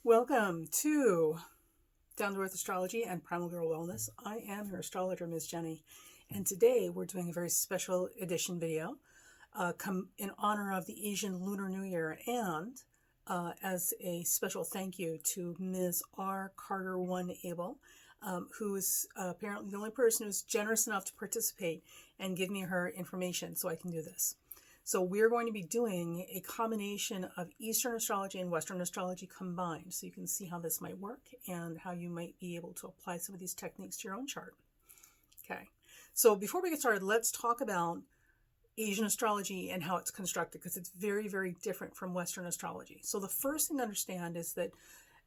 Welcome to Down to Earth Astrology and Primal Girl Wellness. I am your astrologer, Ms. Jenny, and today we're doing a very special edition video in honor of the Asian Lunar New Year and as a special thank you to Ms. R. Carter 1 Abel, who is apparently the only person who's generous enough to participate and give me her information so I can do this. So we're going to be doing a combination of Eastern astrology and Western astrology combined. So you can see how this might work and how you might be able to apply some of these techniques to your own chart. Okay. So before we get started, let's talk about Asian astrology and how it's constructed, because it's very, very different from Western astrology. So the first thing to understand is that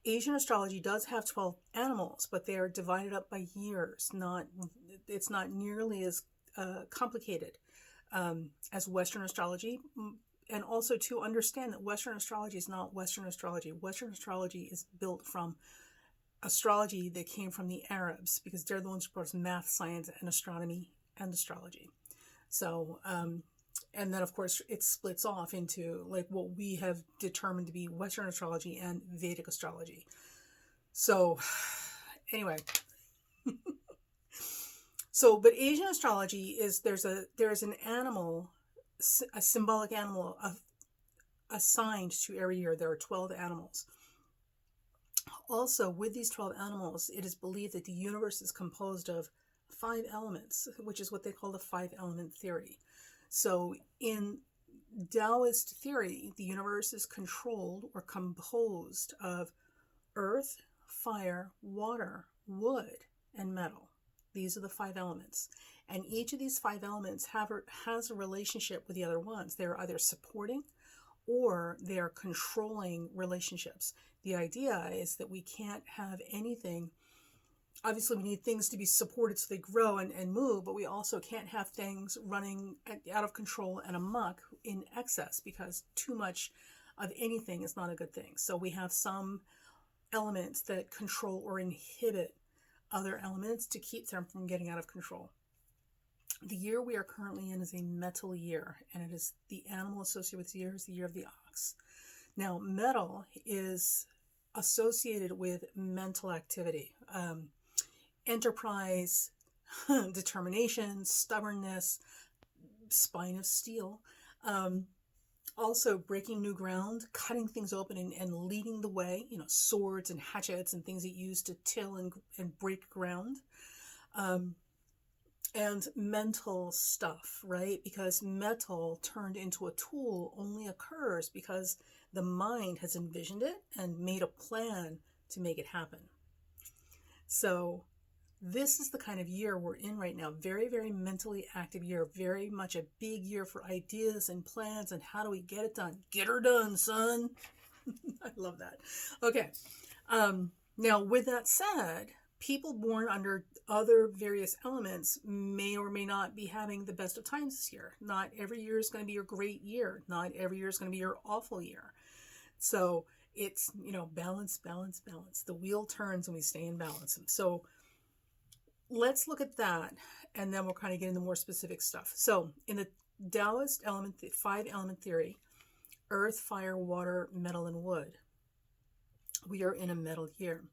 Asian astrology does have 12 animals, but they are divided up by years. It's not nearly as complicated as Western astrology, and also to understand that Western astrology is not Western astrology. Western astrology is built from astrology that came from the Arabs, because they're the ones who brought us math, science, and astronomy and astrology. So, and then of course it splits off into like what we have determined to be Western astrology and Vedic astrology. So anyway, but Asian astrology is there's an animal, a symbolic animal assigned to every year. There are 12 animals. Also, with these 12 animals, it is believed that the universe is composed of 5 elements, which is what they call the 5-element theory. So in Taoist theory, the universe is controlled or composed of earth, fire, water, wood, and metal. These are the 5 elements. And each of these 5 elements has a relationship with the other ones. They're either supporting or they are controlling relationships. The idea is that we can't have anything. Obviously, we need things to be supported so they grow and move, but we also can't have things running out of control and amok in excess, because too much of anything is not a good thing. So we have some elements that control or inhibit other elements to keep them from getting out of control. The year we are currently in is a metal year, and it is the animal associated with the year is the year of the ox. Now, metal is associated with mental activity, enterprise, determination, stubbornness, spine of steel, also breaking new ground, cutting things open and leading the way, swords and hatchets and things that you use to till and break ground, and mental stuff, right? Because metal turned into a tool only occurs because the mind has envisioned it and made a plan to make it happen. So this is the kind of year we're in right now. Very, very mentally active year. Very much a big year for ideas and plans and how do we get it done? Get her done, son. I love that. Okay. Now, with that said, people born under other various elements may or may not be having the best of times this year. Not every year is going to be your great year. Not every year is going to be your awful year. So it's, balance, balance, balance. The wheel turns and we stay in balance. So let's look at that, and then we'll kind of get into more specific stuff. So in the Taoist 5-element theory, earth, fire, water, metal, and wood, we are in a metal year.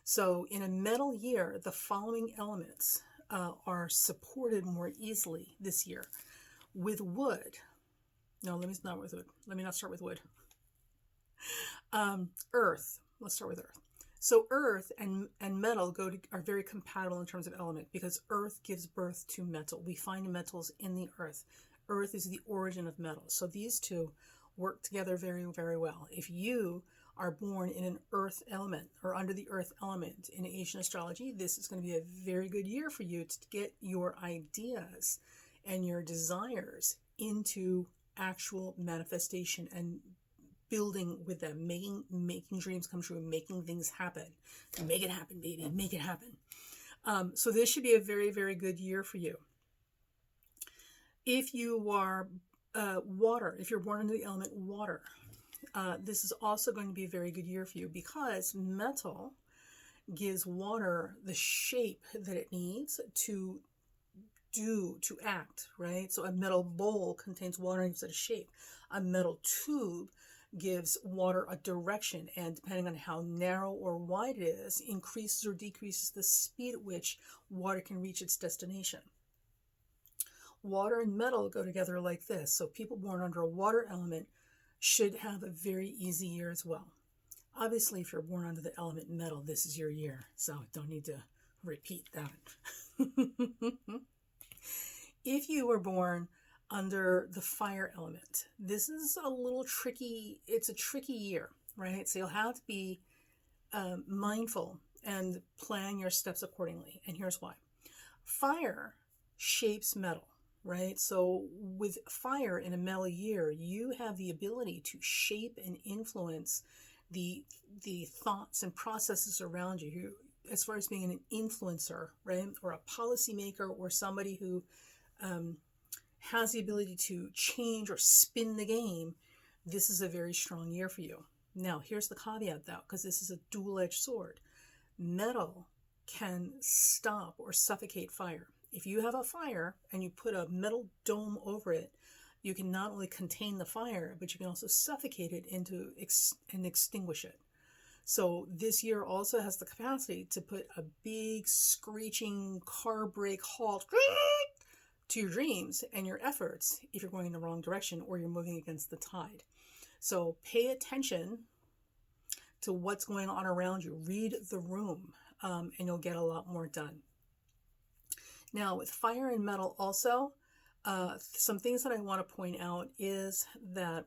So in a metal year, the following elements are supported more easily this year. With wood, no, let me not start with wood. Earth, let's start with earth. So earth and metal are very compatible in terms of element, because earth gives birth to metal. We find metals in the earth. Earth is the origin of metal. So these two work together very, very well. If you are born in an earth element or under the earth element in Asian astrology, this is going to be a very good year for you to get your ideas and your desires into actual manifestation and building with them, making dreams come true, making things happen. Make it happen, baby. Make it happen. So this should be a very, very good year for you. If you are water, if you're born into the element water, this is also going to be a very good year for you, because metal gives water the shape that it needs to act, right? So a metal bowl contains water and gives it a shape. A metal tube gives water a direction, and depending on how narrow or wide it is, increases or decreases the speed at which water can reach its destination. Water and metal go together like this, so people born under a water element should have a very easy year as well. Obviously, if you're born under the element metal, this is your year, so don't need to repeat that. If you were born under the fire element, this is a little tricky. It's a tricky year, right? So you'll have to be mindful and plan your steps accordingly. And here's why. Fire shapes metal, right? So with fire in a metal year, you have the ability to shape and influence the thoughts and processes around you, as far as being an influencer, right? Or a policymaker, or somebody who has the ability to change or spin the game. This is a very strong year for you. Now, here's the caveat though, because this is a dual-edged sword. Metal can stop or suffocate fire. If you have a fire and you put a metal dome over it, you can not only contain the fire, but you can also suffocate it and extinguish it. So this year also has the capacity to put a big screeching car brake halt to your dreams and your efforts if you're going in the wrong direction or you're moving against the tide. So pay attention to what's going on around you. Read the room, and you'll get a lot more done. Now, with fire and metal also, some things that I want to point out is that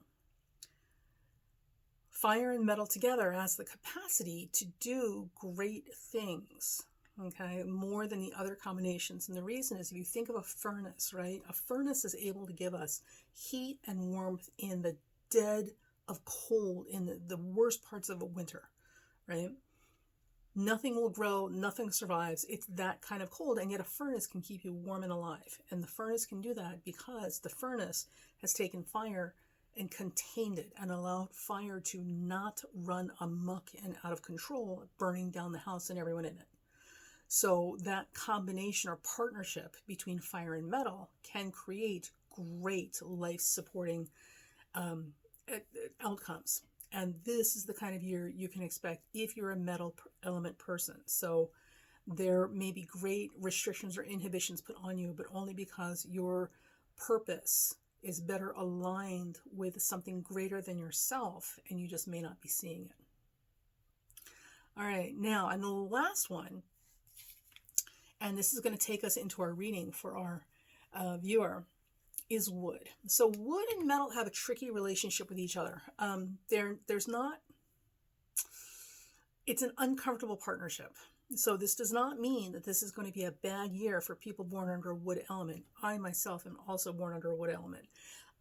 fire and metal together has the capacity to do great things, okay, more than the other combinations. And the reason is, if you think of a furnace, right? A furnace is able to give us heat and warmth in the dead of cold, in the worst parts of a winter, right? Nothing will grow, nothing survives. It's that kind of cold, and yet a furnace can keep you warm and alive. And the furnace can do that because the furnace has taken fire and contained it and allowed fire to not run amok and out of control, burning down the house and everyone in it. So that combination or partnership between fire and metal can create great life-supporting outcomes. And this is the kind of year you can expect if you're a metal element person. So there may be great restrictions or inhibitions put on you, but only because your purpose is better aligned with something greater than yourself, and you just may not be seeing it. All right, now, and the last one, and this is going to take us into our reading for our viewer, is wood. So wood and metal have a tricky relationship with each other. There's not, it's an uncomfortable partnership. So this does not mean that this is going to be a bad year for people born under a wood element. I myself am also born under a wood element.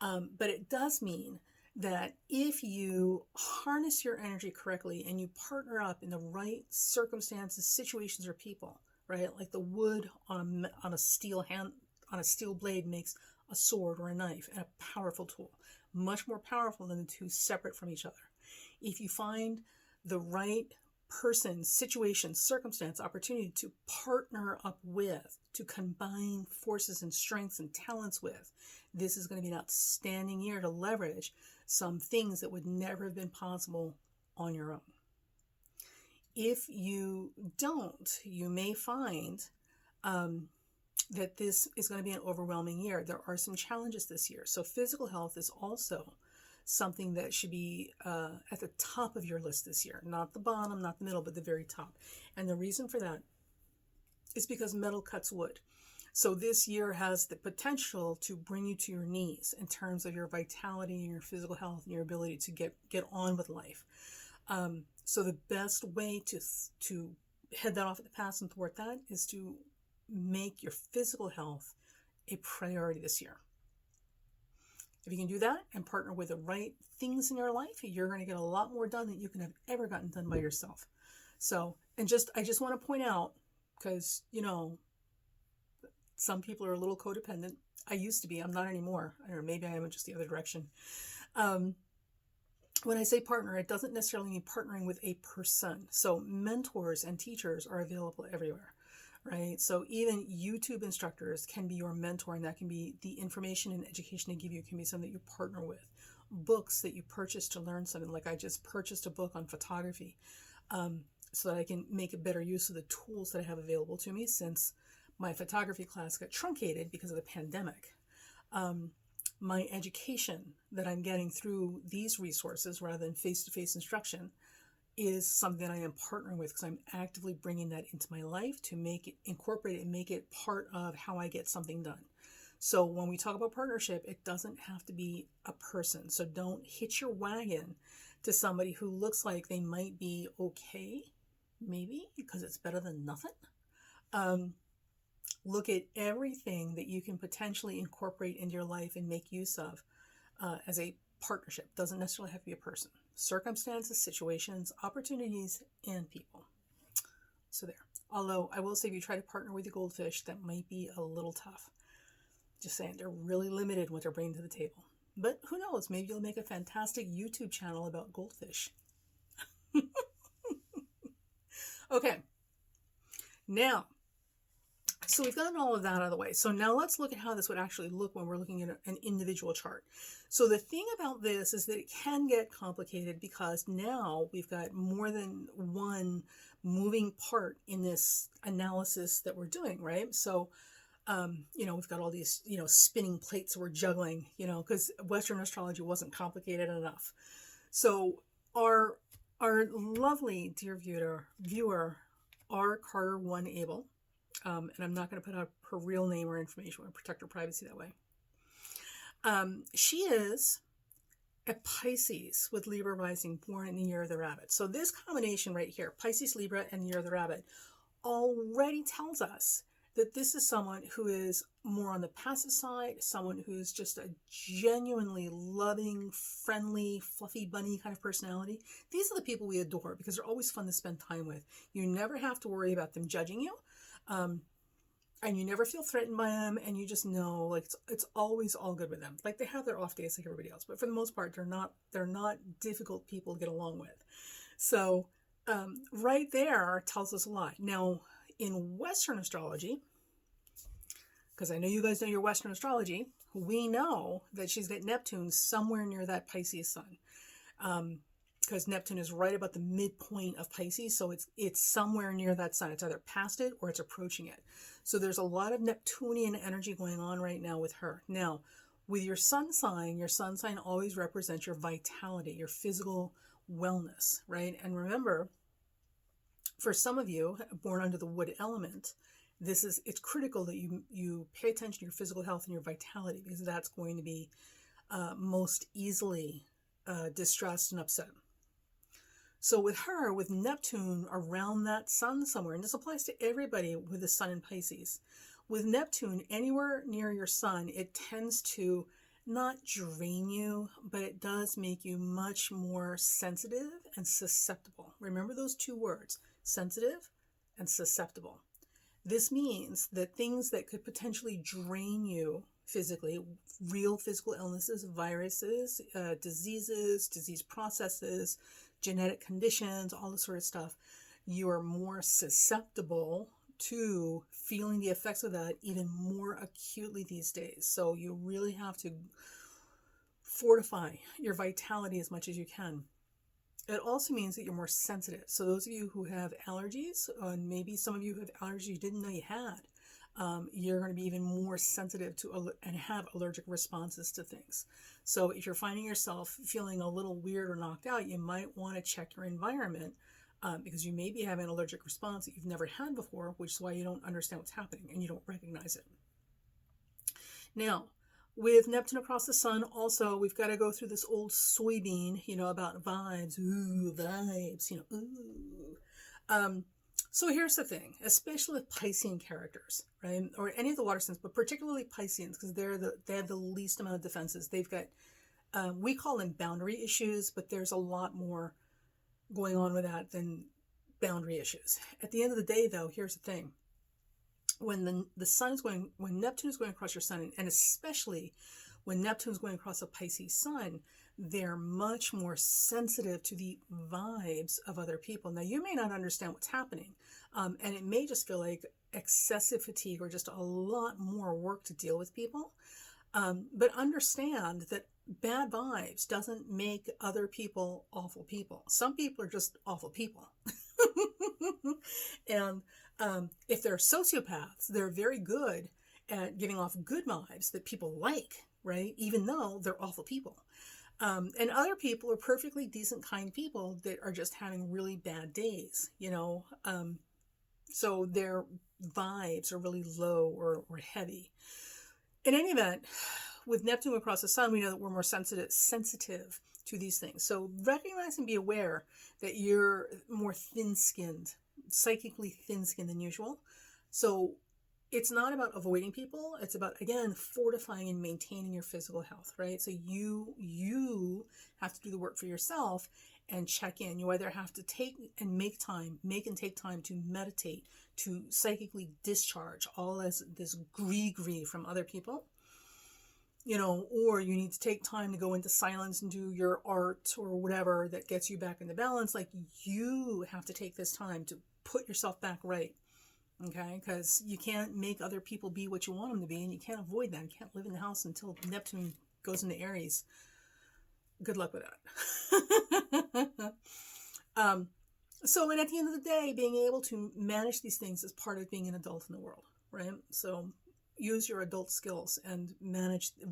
But it does mean that if you harness your energy correctly and you partner up in the right circumstances, situations, or people, right? Like the wood on a steel blade makes a sword or a knife, and a powerful tool, much more powerful than the two separate from each other. If you find the right person, situation, circumstance, opportunity to partner up with, to combine forces and strengths and talents with, this is going to be an outstanding year to leverage some things that would never have been possible on your own. If you don't, you may find that this is going to be an overwhelming year. There are some challenges this year. So physical health is also something that should be at the top of your list this year. Not the bottom, not the middle, but the very top. And the reason for that is because metal cuts wood. So this year has the potential to bring you to your knees in terms of your vitality and your physical health and your ability to get on with life. So the best way to head that off at the pass and thwart that is to make your physical health a priority this year. If you can do that and partner with the right things in your life, you're going to get a lot more done than you can have ever gotten done by yourself. So, I just want to point out, because, some people are a little codependent. I used to be, I'm not anymore. Or maybe I am just the other direction. When I say partner, it doesn't necessarily mean partnering with a person. So mentors and teachers are available everywhere. Right? So even YouTube instructors can be your mentor, and that can be the information and education they give you can be something that you partner with. books that you purchase to learn something. Like I just purchased a book on photography so that I can make a better use of the tools that I have available to me, since my photography class got truncated because of the pandemic. My education that I'm getting through these resources rather than face-to-face instruction is something that I am partnering with, because I'm actively bringing that into my life to make it, incorporate it, and make it part of how I get something done. So when we talk about partnership, it doesn't have to be a person. So don't hitch your wagon to somebody who looks like they might be okay, maybe, because it's better than nothing. Look at everything that you can potentially incorporate into your life and make use of as a partnership. Doesn't necessarily have to be a person. Circumstances, situations, opportunities, and people. So there. Although I will say, if you try to partner with a goldfish, that might be a little tough. Just saying, they're really limited what they're bringing to the table. But who knows? Maybe you'll make a fantastic YouTube channel about goldfish. Okay. Now, so we've gotten all of that out of the way. So now let's look at how this would actually look when we're looking at an individual chart. So the thing about this is that it can get complicated, because now we've got more than one moving part in this analysis that we're doing, right? So, we've got all these, spinning plates we're juggling, because Western astrology wasn't complicated enough. So our lovely dear viewer, R. Carter 1 Abel, and I'm not going to put out her real name or information. We're going to protect her privacy that way. She is a Pisces with Libra rising, born in the year of the rabbit. So this combination right here, Pisces, Libra, and the year of the rabbit, already tells us that this is someone who is more on the passive side, someone who's just a genuinely loving, friendly, fluffy bunny kind of personality. These are the people we adore because they're always fun to spend time with. You never have to worry about them judging you. And you never feel threatened by them, and you just know, like, it's always all good with them. Like, they have their off days like everybody else, but for the most part, they're not difficult people to get along with. So right there tells us a lot. Now, in Western astrology, because I know you guys know your Western astrology, we know that she's got Neptune somewhere near that Pisces sun. Because Neptune is right about the midpoint of Pisces, so it's somewhere near that sun. It's either past it or it's approaching it. So there's a lot of Neptunian energy going on right now with her. Now, with your sun sign always represents your vitality, your physical wellness, right? And remember, for some of you born under the wood element, it's critical that you pay attention to your physical health and your vitality, because that's going to be most easily distressed and upset. So with her, with Neptune around that sun somewhere, and this applies to everybody with the sun in Pisces, with Neptune anywhere near your sun, it tends to not drain you, but it does make you much more sensitive and susceptible. Remember those two words, sensitive and susceptible. This means that things that could potentially drain you physically, real physical illnesses, viruses, diseases, disease processes, genetic conditions, all this sort of stuff, you are more susceptible to feeling the effects of that even more acutely these days. So you really have to fortify your vitality as much as you can. It also means that you're more sensitive. So those of you who have allergies, and maybe some of you who have allergies you didn't know you had, you're going to be even more sensitive to and have allergic responses to things. So if you're finding yourself feeling a little weird or knocked out, you might want to check your environment, because you may be having an allergic response that you've never had before, which is why you don't understand what's happening and you don't recognize it. Now, with Neptune across the sun, also, we've got to go through this old soybean, about vibes. Ooh, vibes, ooh. So here's the thing, especially with Piscean characters, right? Or any of the water signs, but particularly Pisceans, because they have the least amount of defenses. They've got, we call them boundary issues, but there's a lot more going on with that than boundary issues. At the end of the day, though, here's the thing. When when Neptune is going across your sun, and especially when Neptune is going across a Pisces sun, they're much more sensitive to the vibes of other people. Now, you may not understand what's happening, and it may just feel like excessive fatigue or just a lot more work to deal with people. But understand that bad vibes doesn't make other people awful people. Some people are just awful people. And if they're sociopaths, they're very good at giving off good vibes that people like, right? Even though they're awful people. And other people are perfectly decent, kind people that are just having really bad days, you know? So their vibes are really low or heavy. In any event, with Neptune across the sun, we know that we're more sensitive to these things. So recognize and be aware that you're more thin-skinned, psychically thin-skinned than usual. So it's not about avoiding people. It's about, again, fortifying and maintaining your physical health, right? So you have to do the work for yourself and check in. You either have to make and take time to meditate, to psychically discharge all this gree from other people, you know, or you need to take time to go into silence and do your art or whatever that gets you back into balance. Like, you have to take this time to put yourself back right. Okay, because you can't make other people be what you want them to be, and you can't avoid that. You can't live in the house until Neptune goes into Aries. Good luck with that. So, and at the end of the day, being able to manage these things is part of being an adult in the world, right? So use your adult skills and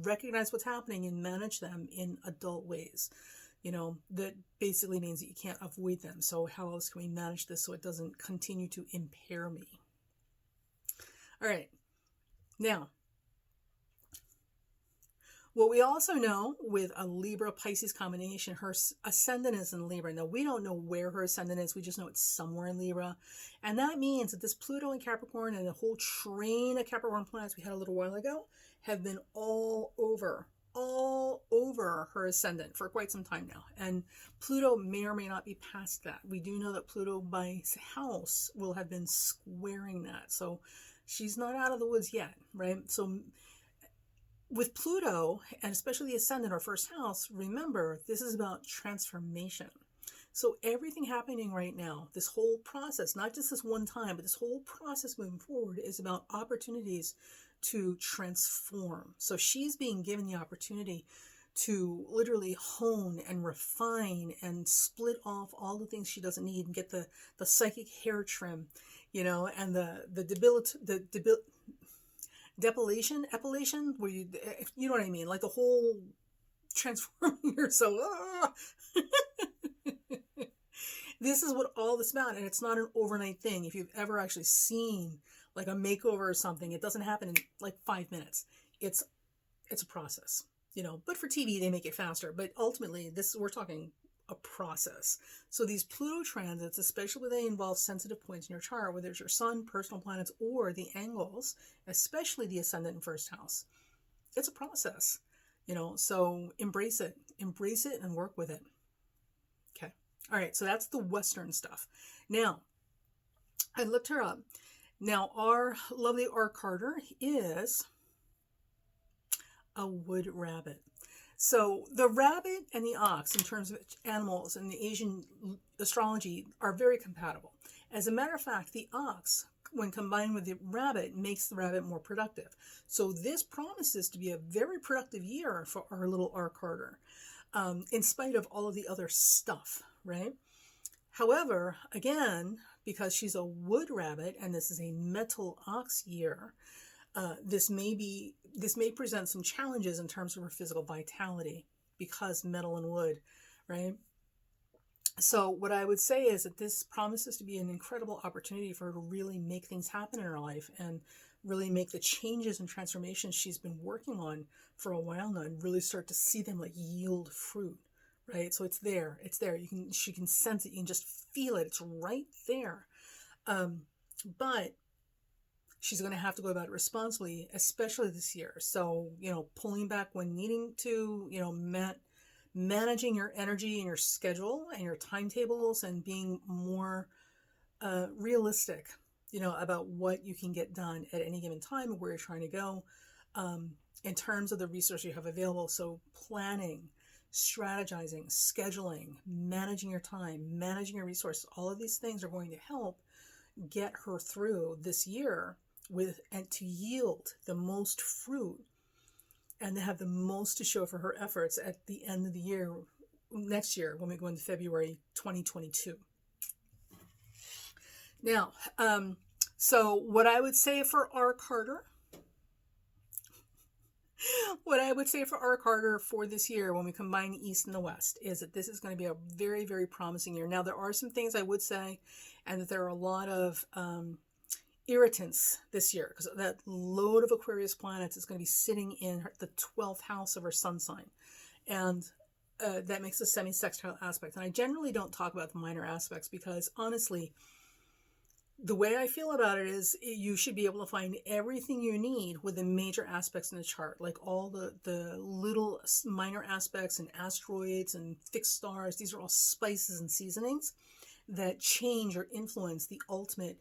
recognize what's happening and manage them in adult ways. You know, that basically means that you can't avoid them. So how else can we manage this so it doesn't continue to impair me? All right. Now, what we also know with a Libra-Pisces combination, her ascendant is in Libra. Now, we don't know where her ascendant is. We just know it's somewhere in Libra. And that means that this Pluto in Capricorn and the whole train of Capricorn planets we had a little while ago have been all over her ascendant for quite some time now. And Pluto may or may not be past that. We do know that Pluto by house will have been squaring that. So she's not out of the woods yet, right? So with Pluto, and especially the ascendant or first house, remember, this is about transformation. So everything happening right now, this whole process, not just this one time, but this whole process moving forward is about opportunities to transform. So she's being given the opportunity to literally hone and refine and split off all the things she doesn't need and get the psychic hair trim, you know, and the epilation, where you know what I mean, like the whole transforming yourself. This is what all this is about, and it's not an overnight thing. If you've ever actually seen like a makeover or something, it doesn't happen in like 5 minutes. It's a process, you know. But for TV, they make it faster. But ultimately, we're talking a process. So these Pluto transits, especially when they involve sensitive points in your chart, whether it's your sun, personal planets, or the angles, especially the ascendant and first house, it's a process, you know. So embrace it and work with it. Okay. All right. So that's the Western stuff. Now, I looked her up. Now, our lovely R. Carter is a wood rabbit. So the rabbit and the ox, in terms of animals in the Asian astrology, are very compatible. As a matter of fact, the ox, when combined with the rabbit, makes the rabbit more productive. So this promises to be a very productive year for our little R. Carter, in spite of all of the other stuff, right? However, again, because she's a wood rabbit and this is a metal ox year, this may present some challenges in terms of her physical vitality, because metal and wood, right? So what I would say is that this promises to be an incredible opportunity for her to really make things happen in her life and really make the changes and transformations she's been working on for a while now and really start to see them like yield fruit, right? So it's there. She can sense it. You can just feel it. It's right there. But she's going to have to go about it responsibly, especially this year. So, you know, pulling back when needing to, you know, managing your energy and your schedule and your timetables and being more realistic, you know, about what you can get done at any given time and where you're trying to go in terms of the resources you have available. So planning, strategizing, scheduling, managing your time, managing your resources, all of these things are going to help get her through this year and to yield the most fruit and have the most to show for her efforts at the end of the year, next year, when we go into February 2022. Now, so what I would say for R. Carter, for this year, when we combine the East and the West, is that this is going to be a very, very promising year. Now, there are some things I would say, and that there are a lot of irritants this year, because that load of Aquarius planets is going to be sitting in the 12th house of her sun sign. And that makes a semi-sextile aspect. And I generally don't talk about the minor aspects because, honestly, the way I feel about it is you should be able to find everything you need with the major aspects in the chart, like all the little minor aspects and asteroids and fixed stars. These are all spices and seasonings that change or influence the ultimate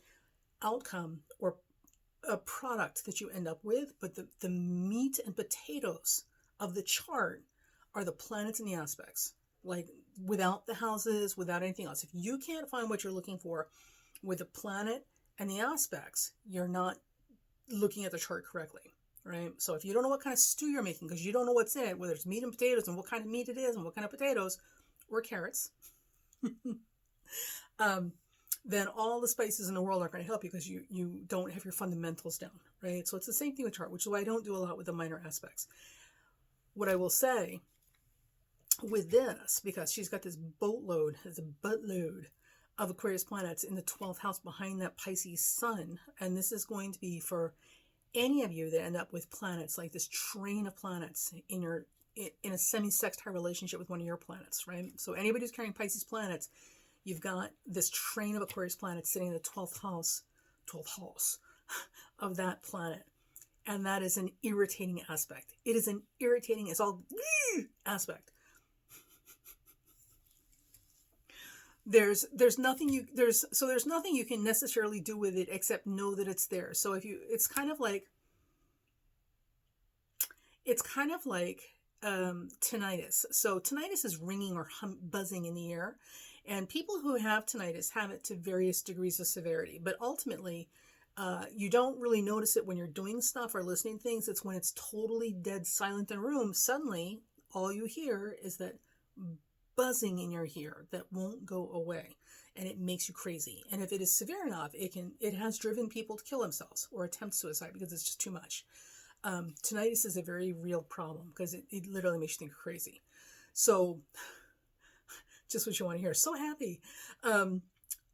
outcome or a product that you end up with. But the meat and potatoes of the chart are the planets and the aspects, like without the houses, without anything else. If you can't find what you're looking for with the planet and the aspects, you're not looking at the chart correctly, right? So if you don't know what kind of stew you're making, because you don't know what's in it, whether it's meat and potatoes and what kind of meat it is and what kind of potatoes or carrots, then all the spices in the world aren't going to help you because you don't have your fundamentals down, right? So it's the same thing with chart, which is why I don't do a lot with the minor aspects. What I will say with this, because she's got this boatload, it's a buttload of Aquarius planets in the 12th house behind that Pisces sun, and this is going to be for any of you that end up with planets, like this train of planets in a semi-sextile relationship with one of your planets, right? So anybody who's carrying Pisces planets, you've got this train of Aquarius planets sitting in the 12th house of that planet. And that is an irritating aspect. It is an irritating, it's all aspect. There's nothing you can necessarily do with it except know that it's there. So it's kind of like tinnitus. So tinnitus is ringing or buzzing in the ear, and people who have tinnitus have it to various degrees of severity. But ultimately, you don't really notice it when you're doing stuff or listening to things. It's when it's totally dead silent in the room. Suddenly, all you hear is that buzzing in your ear that won't go away, and it makes you crazy. And if it is severe enough, it has driven people to kill themselves or attempt suicide because it's just too much. Tinnitus is a very real problem because it literally makes you think you're crazy. So just what you want to hear. So happy.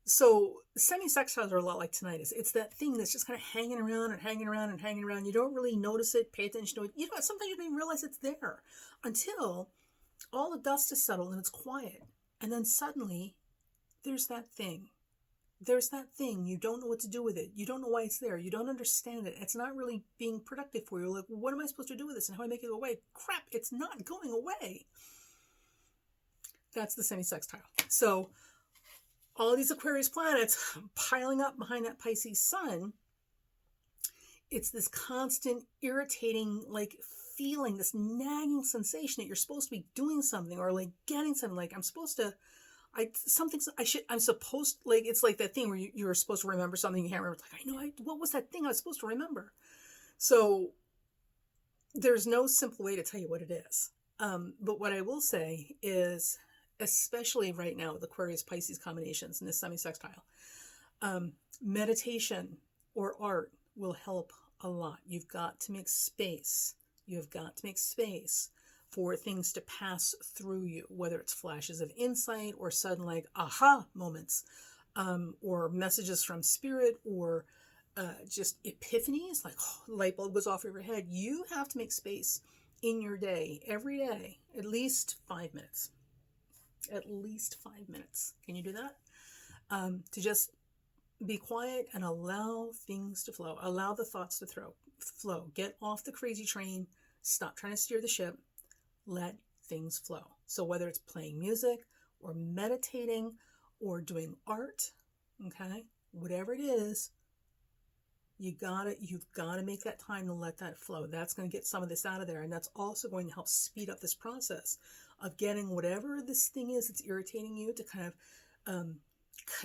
So semi-sextiles are a lot like tinnitus. It's that thing that's just kind of hanging around and hanging around and hanging around. You don't really notice it, pay attention to it. You know, sometimes you don't even realize it's there until all the dust is settled and it's quiet. And then suddenly there's that thing. There's that thing. You don't know what to do with it. You don't know why it's there. You don't understand it. It's not really being productive for you. Like, what am I supposed to do with this and how do I make it go away? Crap, it's not going away. That's the semi-sextile. So all these Aquarius planets piling up behind that Pisces sun, it's this constant irritating, like, feeling, this nagging sensation that you're supposed to be doing something or like getting something. Like I'm supposed, like, it's like that thing where you're supposed to remember something you can't remember. It's like, what was that thing I was supposed to remember? So there's no simple way to tell you what it is. But what I will say is, especially right now with Aquarius Pisces combinations in this semi-sextile, meditation or art will help a lot. You've got to make space. You've got to make space for things to pass through you, whether it's flashes of insight or sudden like aha moments, or messages from spirit, or just epiphanies, like light bulb goes off your head. You have to make space in your day, every day, at least 5 minutes. At least 5 minutes. Can you do that? To just be quiet and allow things to flow. Allow the thoughts to flow. Get off the crazy train. Stop trying to steer the ship. Let things flow. So whether it's playing music or meditating or doing art, okay, whatever it is, you've got to make that time to let that flow. That's going to get some of this out of there, and that's also going to help speed up this process of getting whatever this thing is that's irritating you to kind of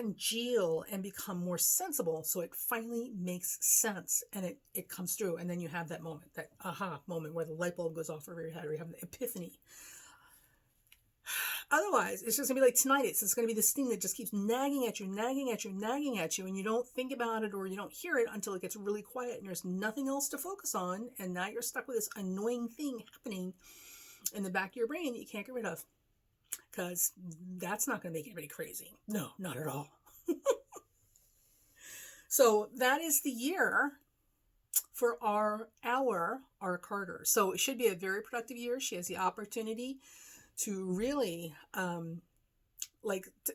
congeal and become more sensible. So it finally makes sense and it comes through. And then you have that moment, that aha moment where the light bulb goes off over your head, or you have an epiphany. Otherwise, it's just gonna be like tinnitus. It's gonna be this thing that just keeps nagging at you, nagging at you, nagging at you, and you don't think about it or you don't hear it until it gets really quiet and there's nothing else to focus on. And now you're stuck with this annoying thing happening in the back of your brain that you can't get rid of. Because that's not going to make anybody crazy. No, not at all. So that is the year for our Carter. So it should be a very productive year. She has the opportunity to really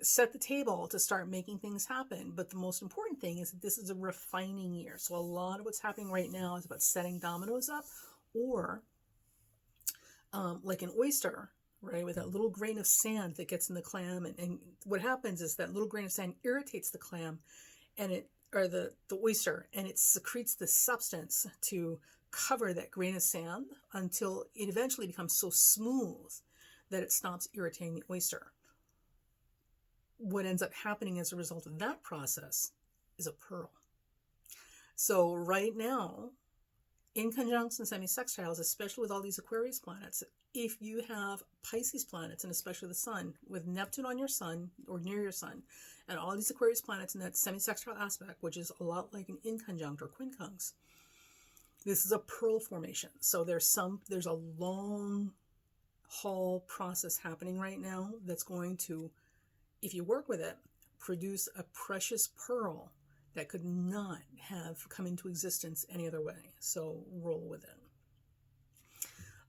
set the table to start making things happen. But the most important thing is that this is a refining year. So a lot of what's happening right now is about setting dominoes up, or like an oyster, right, with that little grain of sand that gets in the clam, and what happens is that little grain of sand irritates the clam or the oyster, and it secretes the substance to cover that grain of sand until it eventually becomes so smooth that it stops irritating the oyster. What ends up happening as a result of that process is a pearl. So right now, in conjunctions, semi-sextiles, especially with all these Aquarius planets, if you have Pisces planets, and especially the sun, with Neptune on your sun or near your sun, and all these Aquarius planets in that semi-sextile aspect, which is a lot like an inconjunct or quincunx, this is a pearl formation. So there's a long haul process happening right now that's going to, if you work with it, produce a precious pearl that could not have come into existence any other way. So roll with it.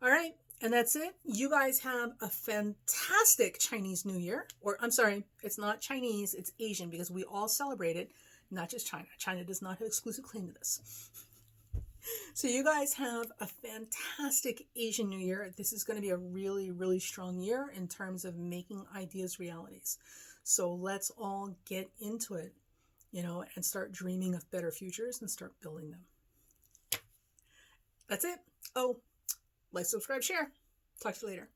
All right, and that's it. You guys have a fantastic Chinese New Year. Or I'm sorry, it's not Chinese, it's Asian, because we all celebrate it, not just China. China does not have exclusive claim to this. So you guys have a fantastic Asian New Year. This is going to be a really, really strong year in terms of making ideas realities. So let's all get into it, and start dreaming of better futures and start building them. That's it. Oh, like, subscribe, share. Talk to you later.